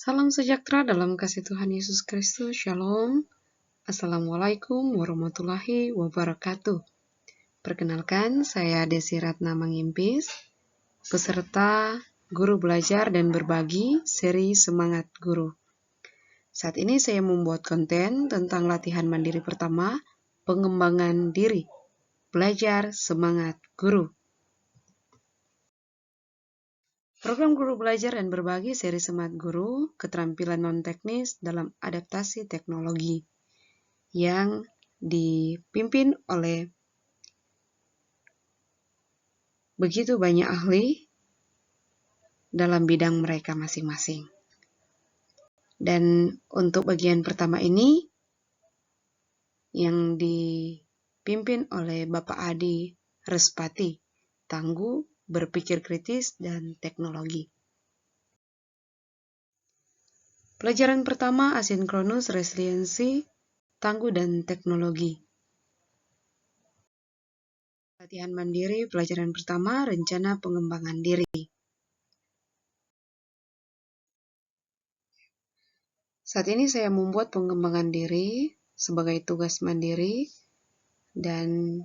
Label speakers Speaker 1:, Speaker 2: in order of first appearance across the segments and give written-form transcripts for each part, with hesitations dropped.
Speaker 1: Salam sejahtera dalam kasih Tuhan Yesus Kristus. Shalom. Assalamualaikum warahmatullahi wabarakatuh. Perkenalkan, saya Desi Ratna Mangimpis, peserta Guru Belajar dan Berbagi seri Semangat Guru. Saat ini saya membuat konten tentang latihan mandiri pertama, pengembangan diri, belajar semangat guru. Program Guru Belajar dan Berbagi seri Semangat Guru, keterampilan non-teknis dalam adaptasi teknologi, yang dipimpin oleh begitu banyak ahli dalam bidang mereka masing-masing. Dan untuk bagian pertama ini, yang dipimpin oleh Bapak Adi Respati, Tangguh, Berpikir Kritis, dan Teknologi. Pelajaran pertama, asinkronus, resiliensi, tangguh, dan teknologi. Latihan mandiri, pelajaran pertama, rencana pengembangan diri. Saat ini saya membuat pengembangan diri sebagai tugas mandiri, dan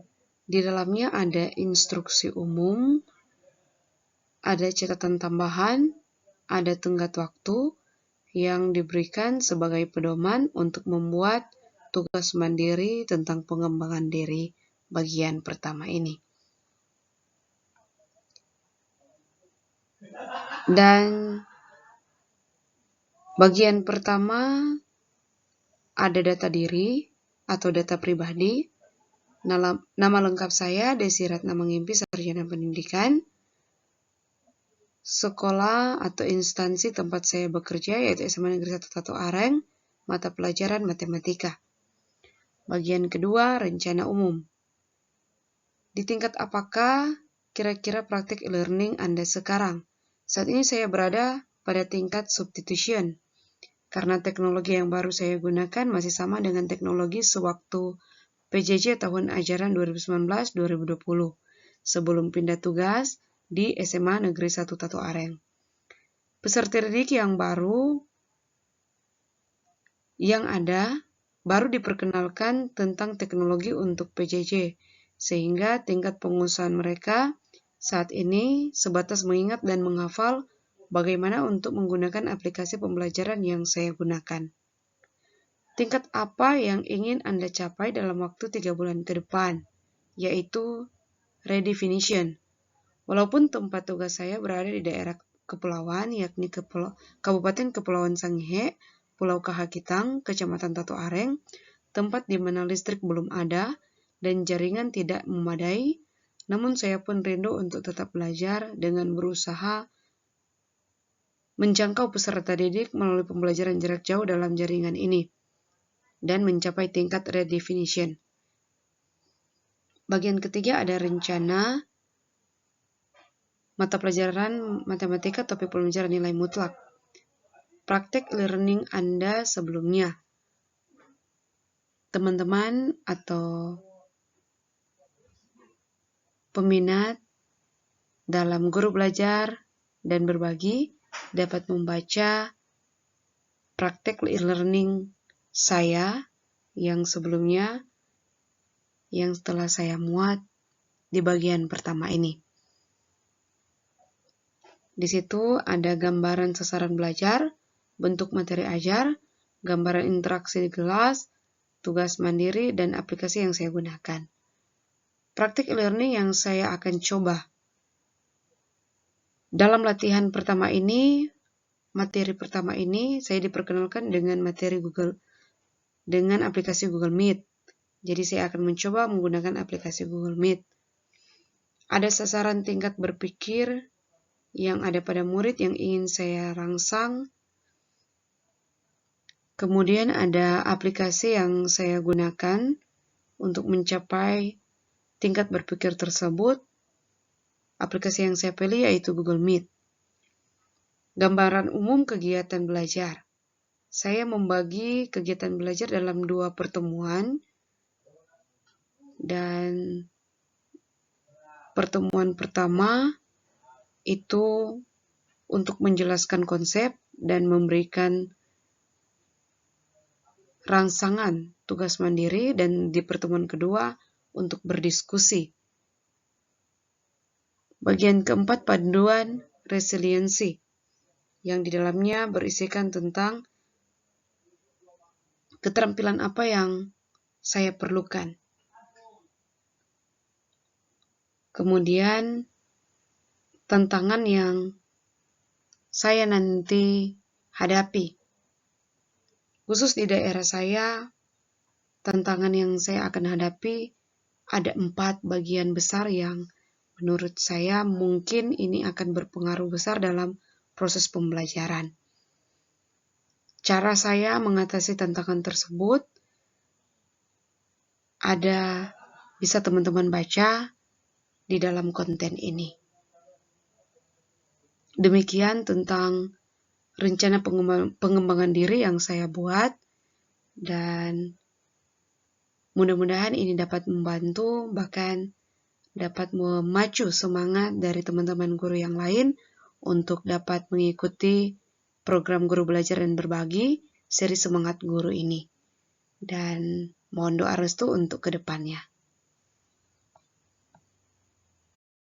Speaker 1: di dalamnya ada instruksi umum, ada catatan tambahan, ada tenggat waktu yang diberikan sebagai pedoman untuk membuat tugas mandiri tentang pengembangan diri bagian pertama ini. Dan bagian pertama ada data diri atau data pribadi. Nama lengkap saya Desi Ratna Mangimpis, Sarjana Pendidikan. Sekolah atau instansi tempat saya bekerja yaitu SMA Negeri 1 Tato Areng, mata pelajaran matematika. Bagian kedua, rencana umum. Di tingkat apakah kira-kira praktik e-learning Anda sekarang? Saat ini saya berada pada tingkat substitution, karena teknologi yang baru saya gunakan masih sama dengan teknologi sewaktu PJJ tahun ajaran 2019-2020, sebelum pindah tugas di SMA Negeri 1 Tato Areng. Peserta didik yang baru yang ada baru diperkenalkan tentang teknologi untuk PJJ, sehingga tingkat penguasaan mereka saat ini sebatas mengingat dan menghafal bagaimana untuk menggunakan aplikasi pembelajaran yang saya gunakan. Tingkat apa yang ingin Anda capai dalam waktu 3 bulan ke depan, yaitu redefinition. Walaupun tempat tugas saya berada di daerah kepulauan, yakni Kabupaten Kepulauan Sangihe, Pulau Kahakitang, Kecamatan Tato Areng, tempat di mana listrik belum ada dan jaringan tidak memadai, namun saya pun rindu untuk tetap belajar dengan berusaha menjangkau peserta didik melalui pembelajaran jarak jauh dalam jaringan ini dan mencapai tingkat redefinition. Bagian ketiga ada rencana mata pelajaran matematika topik pembelajaran nilai mutlak. Praktek learning Anda sebelumnya. Teman-teman atau peminat dalam guru belajar dan berbagi dapat membaca praktek e-learning saya yang sebelumnya yang telah saya muat di bagian pertama ini. Di situ ada gambaran sasaran belajar, bentuk materi ajar, gambaran interaksi di kelas, tugas mandiri, dan aplikasi yang saya gunakan. Praktik e-learning yang saya akan coba. Dalam latihan pertama ini, materi pertama ini, saya diperkenalkan dengan dengan aplikasi Google Meet. Jadi saya akan mencoba menggunakan aplikasi Google Meet. Ada sasaran tingkat berpikir yang ada pada murid yang ingin saya rangsang. Kemudian ada aplikasi yang saya gunakan untuk mencapai tingkat berpikir tersebut. Aplikasi yang saya pilih yaitu Google Meet. Gambaran umum kegiatan belajar. Saya membagi kegiatan belajar dalam 2 pertemuan. Dan pertemuan pertama itu untuk menjelaskan konsep dan memberikan rangsangan tugas mandiri, dan di pertemuan kedua untuk berdiskusi. Bagian keempat, panduan resiliensi, yang di dalamnya berisikan tentang keterampilan apa yang saya perlukan. Kemudian, tantangan yang saya nanti hadapi. Khusus di daerah saya, tantangan yang saya akan hadapi ada 4 bagian besar yang menurut saya mungkin ini akan berpengaruh besar dalam proses pembelajaran. Cara saya mengatasi tantangan tersebut bisa teman-teman baca di dalam konten ini. Demikian tentang rencana pengembangan diri yang saya buat, dan mudah-mudahan ini dapat membantu, bahkan dapat memacu semangat dari teman-teman guru yang lain untuk dapat mengikuti program Guru Belajar dan Berbagi seri Semangat Guru ini. Dan mohon doa restu untuk kedepannya.